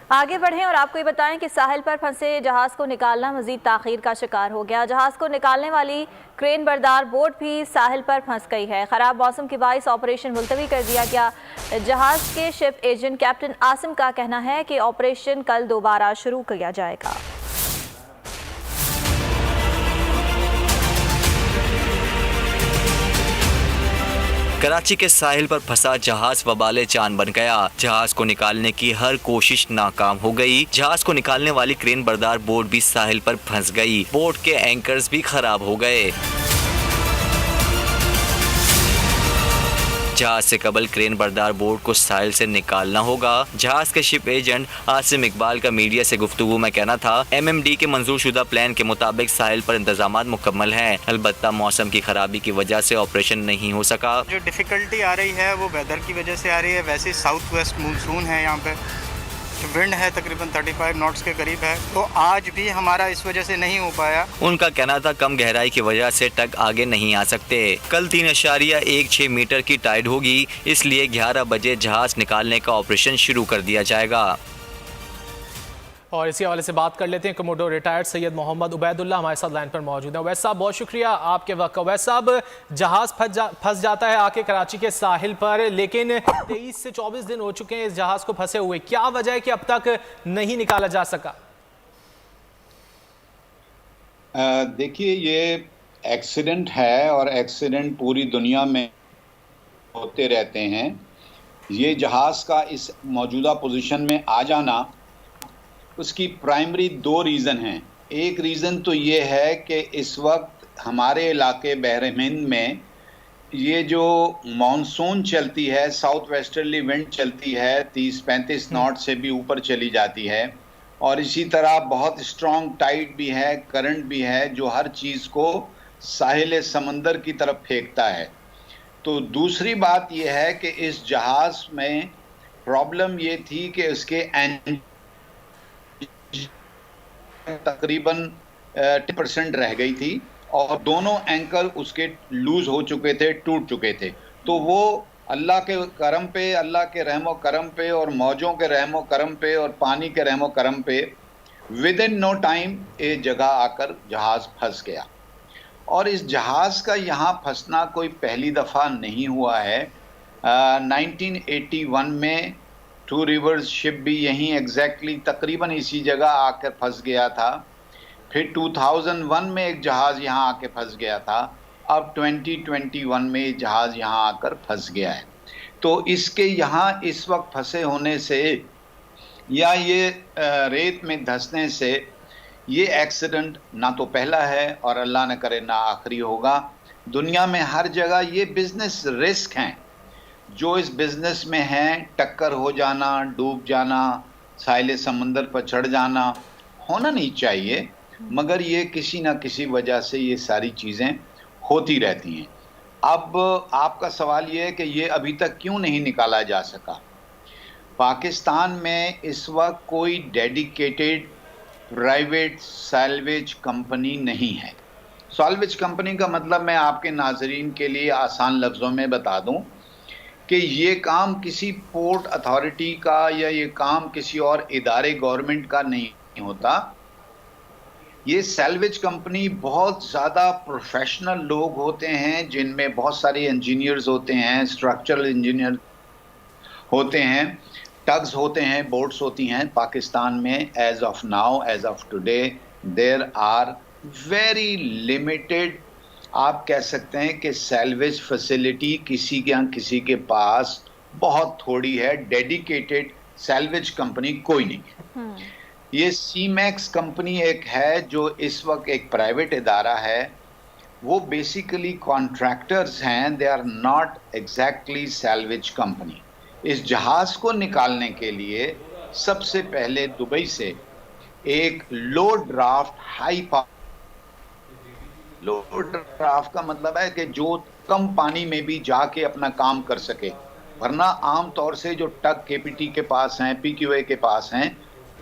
आगे बढ़ें और आपको ये बताएं कि साहिल पर फंसे जहाज़ को निकालना मजीद ताखीर का शिकार हो गया। जहाज़ को निकालने वाली क्रेन बरदार बोट भी साहिल पर फंस गई है। ख़राब मौसम के बाइस ऑपरेशन मुलतवी कर दिया गया। जहाज़ के शिप एजेंट कैप्टन आसिम का कहना है कि ऑपरेशन कल दोबारा शुरू किया जाएगा। कराची के साहिल पर फंसा जहाज वबाले जान बन गया। जहाज को निकालने की हर कोशिश नाकाम हो गई। जहाज को निकालने वाली क्रेन बरदार बोट भी साहिल पर फंस गई। बोट के एंकर्स भी खराब हो गए। जहाज से कबल क्रेन बरदार बोट को साहिल से निकालना होगा। जहाज के शिप एजेंट आसिम इकबाल का मीडिया से गुफ्तगू में कहना था, MMD के मंजूर शुदा प्लान के मुताबिक साहिल पर इंतजामात मुकम्मल हैं। अलबत्ता मौसम की खराबी की वजह से ऑपरेशन नहीं हो सका। जो डिफ़िकल्टी आ रही है वो वेदर की वजह से आ रही है। वैसे साउथ वेस्ट मानसून है, यहाँ पे विंड है तकरीबन 35 नॉट्स के करीब है, तो आज भी हमारा इस वजह से नहीं हो पाया। उनका कहना था कम गहराई की वजह से टग आगे नहीं आ सकते। कल 3.16 मीटर की टाइड होगी, इसलिए 11 बजे जहाज निकालने का ऑपरेशन शुरू कर दिया जाएगा। और इसी हवाले से बात कर लेते हैं। कमोडोर रिटायर्ड सैयद मोहम्मद उबैदुल्ला हमारे साथ लाइन पर मौजूद है। उवैस साहब, बहुत शुक्रिया आपके वक्त। उवैस साहब, जहाज़ फंस जाता है आके कराची के साहिल पर, लेकिन 23 से 24 दिन हो चुके हैं इस जहाज़ को फंसे हुए। क्या वजह है कि अब तक नहीं निकाला जा सका? देखिए, ये एक्सीडेंट है और एक्सीडेंट पूरी दुनिया में होते रहते हैं। ये जहाज़ का इस मौजूदा पोजीशन में आ जाना, उसकी प्राइमरी 2 रीज़न हैं। एक रीज़न तो ये है कि इस वक्त हमारे इलाके बहर हिंद में ये जो मानसून चलती है, साउथ वेस्टर्ली विंड चलती है, 30-35 नॉट से भी ऊपर चली जाती है, और इसी तरह बहुत स्ट्रॉन्ग टाइड भी है, करंट भी है, जो हर चीज़ को साहिल समंदर की तरफ फेंकता है। तो दूसरी बात यह है कि इस जहाज़ में प्रॉब्लम ये थी कि उसके तकरीबन 10% रह गई थी और दोनों एंकल उसके लूज हो चुके थे, टूट चुके थे। तो वो अल्लाह के करम पे, अल्लाह के रहमो करम पे और मौजों के रहमो करम पे और पानी के रहमो करम पे विद इन नो टाइम ये जगह आकर जहाज़ फंस गया। और इस जहाज़ का यहाँ फंसना कोई पहली दफ़ा नहीं हुआ है। 1981 में 2 रिवर्स शिप भी यहीं एग्जैक्टली तकरीबन इसी जगह आकर फंस गया था। फिर 2001 में एक जहाज़ यहाँ आके फंस गया था। अब 2021 में ये जहाज़ यहाँ आकर फंस गया है। तो इसके यहाँ इस वक्त फंसे होने से या ये रेत में धंसने से ये एक्सीडेंट ना तो पहला है और अल्लाह न करे ना आखिरी होगा। दुनिया में हर जगह ये बिज़नेस रिस्क हैं। जो इस बिज़नेस में हैं, टक्कर हो जाना, डूब जाना, साहिल समंदर पर चढ़ जाना होना नहीं चाहिए, मगर ये किसी ना किसी वजह से ये सारी चीज़ें होती रहती हैं। अब आपका सवाल ये है कि ये अभी तक क्यों नहीं निकाला जा सका। पाकिस्तान में इस वक्त कोई डेडिकेटेड प्राइवेट सैल्वेज कंपनी नहीं है। सैल्वेज कंपनी का मतलब मैं आपके नाजरीन के लिए आसान लफ्ज़ों में बता दूं कि ये काम किसी पोर्ट अथॉरिटी का या ये काम किसी और इदारे गवर्नमेंट का नहीं होता। ये सैल्वेज कंपनी बहुत ज़्यादा प्रोफेशनल लोग होते हैं, जिनमें बहुत सारे इंजीनियर्स होते हैं, स्ट्रक्चरल इंजीनियर होते हैं, टग्स होते हैं, बोट्स होती हैं। पाकिस्तान में as of now, as of today, there are very limited, आप कह सकते हैं कि सैल्वेज फैसिलिटी किसी के पास बहुत थोड़ी है। डेडिकेटेड सैल्वेज कंपनी कोई नहीं है। ये सीमैक्स कंपनी एक है जो इस वक्त एक प्राइवेट इदारा है। वो बेसिकली कॉन्ट्रैक्टर्स हैं, they are not exactly salvage company. इस जहाज़ को निकालने के लिए सबसे पहले दुबई से एक लो ड्राफ्ट हाई पावर, लो ड्राफ्ट का मतलब है कि जो कम पानी में भी जाके अपना काम कर सके, वरना आम तौर से जो टग केपीटी के पास हैं, पीक्यूए के पास हैं,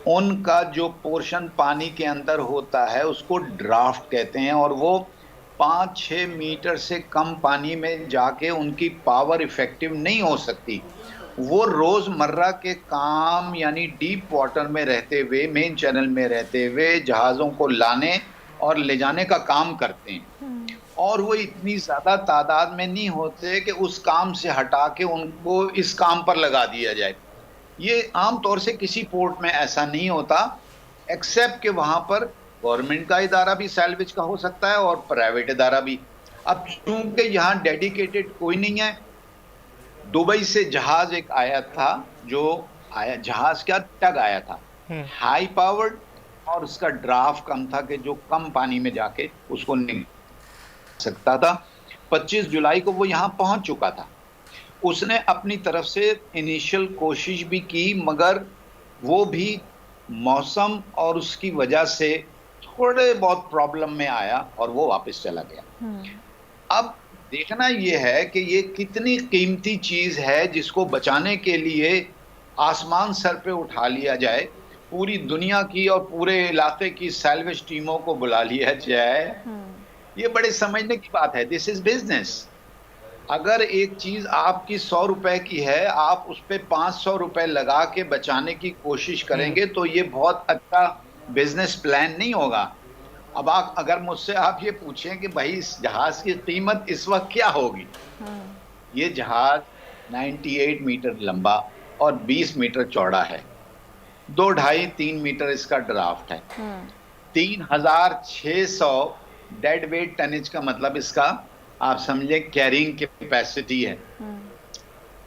उनका जो पोर्शन पानी के अंदर होता है उसको ड्राफ्ट कहते हैं, और वो 5-6 मीटर से कम पानी में जाके उनकी पावर इफेक्टिव नहीं हो सकती। वो रोजमर्रा के काम यानी डीप वाटर में रहते हुए, मेन चैनल में रहते हुए जहाज़ों को लाने और ले जाने का काम करते हैं, और वो इतनी ज़्यादा तादाद में नहीं होते कि उस काम से हटा के उनको इस काम पर लगा दिया जाए। ये आम तौर से किसी पोर्ट में ऐसा नहीं होता, एक्सेप्ट कि वहाँ पर गवर्नमेंट का इदारा भी सैल्वेज का हो सकता है और प्राइवेट इदारा भी। अब चूंकि यहाँ डेडिकेटेड कोई नहीं है, दुबई से जहाज एक आया था, जो आया जहाज क्या टग आया था, हाई पावर्ड, और उसका ड्राफ्ट कम था कि जो कम पानी में जाके उसको निकाल सकता था। 25 जुलाई को वो यहाँ पहुंच चुका था। उसने अपनी तरफ से इनिशियल कोशिश भी की, मगर वो भी मौसम और उसकी वजह से थोड़े बहुत प्रॉब्लम में आया और वो वापस चला गया। अब देखना ये है कि ये कितनी कीमती चीज है जिसको बचाने के लिए आसमान सर पे उठा लिया जाए, पूरी दुनिया की और पूरे इलाके की सैल्वेज टीमों को बुला लिया जाए। ये बड़े समझने की बात है। This is business. अगर एक चीज आपकी 100 रुपए की है, आप उस पर 500 रुपए लगा के बचाने की कोशिश करेंगे तो ये बहुत अच्छा बिजनेस प्लान नहीं होगा। अब आप अगर मुझसे आप ये पूछें कि भाई इस जहाज की कीमत इस वक्त क्या होगी, ये जहाज 98 मीटर लंबा और 20 मीटर चौड़ा है, 2-2.5-3 मीटर इसका ड्राफ्ट है, 3600 डेड वेट टनेज का मतलब इसका आप समझे कैरिंग कैपेसिटी है,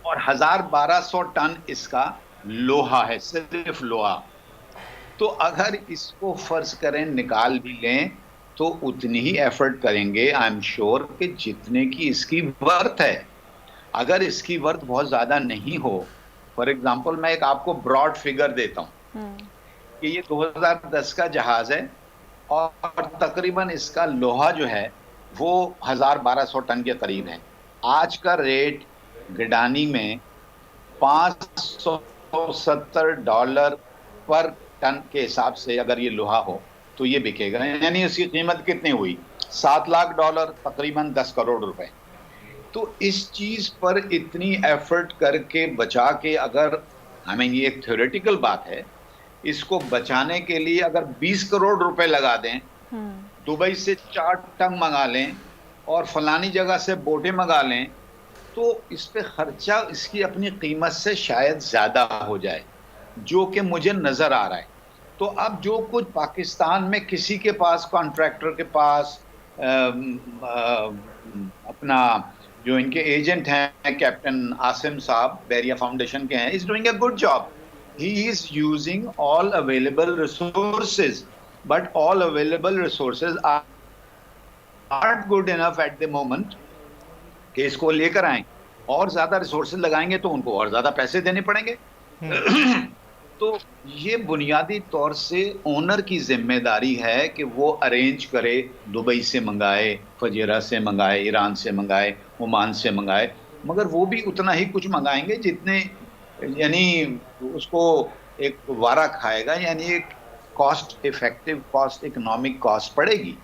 और 1200 टन इसका लोहा है, सिर्फ लोहा। तो अगर इसको फर्ज करें निकाल भी लें तो उतनी ही एफर्ट करेंगे, आई एम श्योर, कि जितने की इसकी वर्थ है। अगर इसकी वर्थ बहुत ज्यादा नहीं हो, फॉर एग्जांपल मैं एक आपको ब्रॉड फिगर देता हूं कि ये 2010 का जहाज है और तकरीबन इसका लोहा जो है वो 1200 टन के करीब है। आज का रेट गिडानी में $570 पर टन के हिसाब से अगर ये लोहा हो तो ये बिकेगा, यानी इसकी कीमत कितनी हुई? $7 लाख, तकरीबन 10 करोड़ रुपए। तो इस चीज पर इतनी एफर्ट करके बचा के, अगर ये एक थ्योरेटिकल बात है, इसको बचाने के लिए अगर 20 करोड़ रुपए लगा दें, दुबई से 4 टंग मंगा लें और फलानी जगह से बोटें मंगा लें, तो इस पे खर्चा इसकी अपनी कीमत से शायद ज्यादा हो जाए, जो कि मुझे नजर आ रहा है। तो अब जो कुछ पाकिस्तान में किसी के पास, कॉन्ट्रैक्टर के पास, अपना जो इनके एजेंट हैं कैप्टन आसिम साहब बैरिया फाउंडेशन के हैं, is doing a good job. He is using all available resources, but all available resources are good enough at the moment कि इसको लेकर आए। और ज्यादा रिसोर्सेज लगाएंगे तो उनको और ज्यादा पैसे देने पड़ेंगे। तो ये बुनियादी तौर से ओनर की जिम्मेदारी है कि वो अरेंज करे, दुबई से मंगाए, फजीरा से मंगाए, ईरान से मंगाए, ओमान से मंगाए, मगर वो भी उतना ही कुछ मंगाएंगे जितने, यानी उसको एक वारा खाएगा, यानी एक cost effective, cost economic cost पड़ेगी।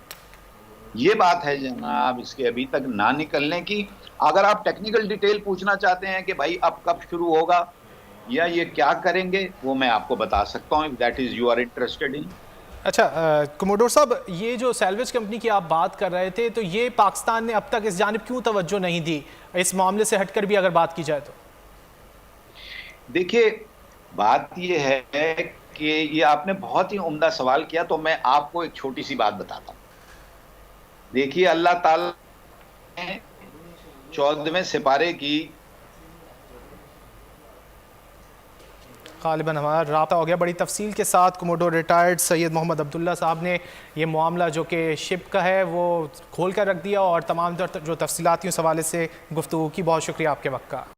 ये बात है जनाब इसके अभी तक ना निकलने की। अगर आप टेक्निकल डिटेल पूछना चाहते हैं कि भाई अब कब शुरू होगा या ये क्या करेंगे, वो मैं आपको बता सकता हूँ, if that is you are interested in. अच्छा कमोडोर साहब, ये जो सैल्वेज कंपनी की आप बात कर रहे थे, तो ये पाकिस्तान ने अब तक इस जानिब क्यों तवज्जो नहीं दी, इस मामले से हटकर भी अगर बात की जाए तो? देखिए, बात ये है कि ये आपने बहुत ही उम्दा सवाल किया, तो मैं आपको एक छोटी सी बात बताता हूँ। देखिए, अल्लाह ताला ने 14वें सिपारे की, गालिबन हमारा राब्ता हो गया बड़ी तफसील के साथ। कमोडोर रिटायर्ड सैयद मोहम्मद अब्दुल्ला साहब ने ये मामला जो कि शिप का है वो खोल कर रख दिया, और तमाम जो तफसीलाती उस हवाले से गुफ्तगू की। बहुत शुक्रिया आपके वक्त का।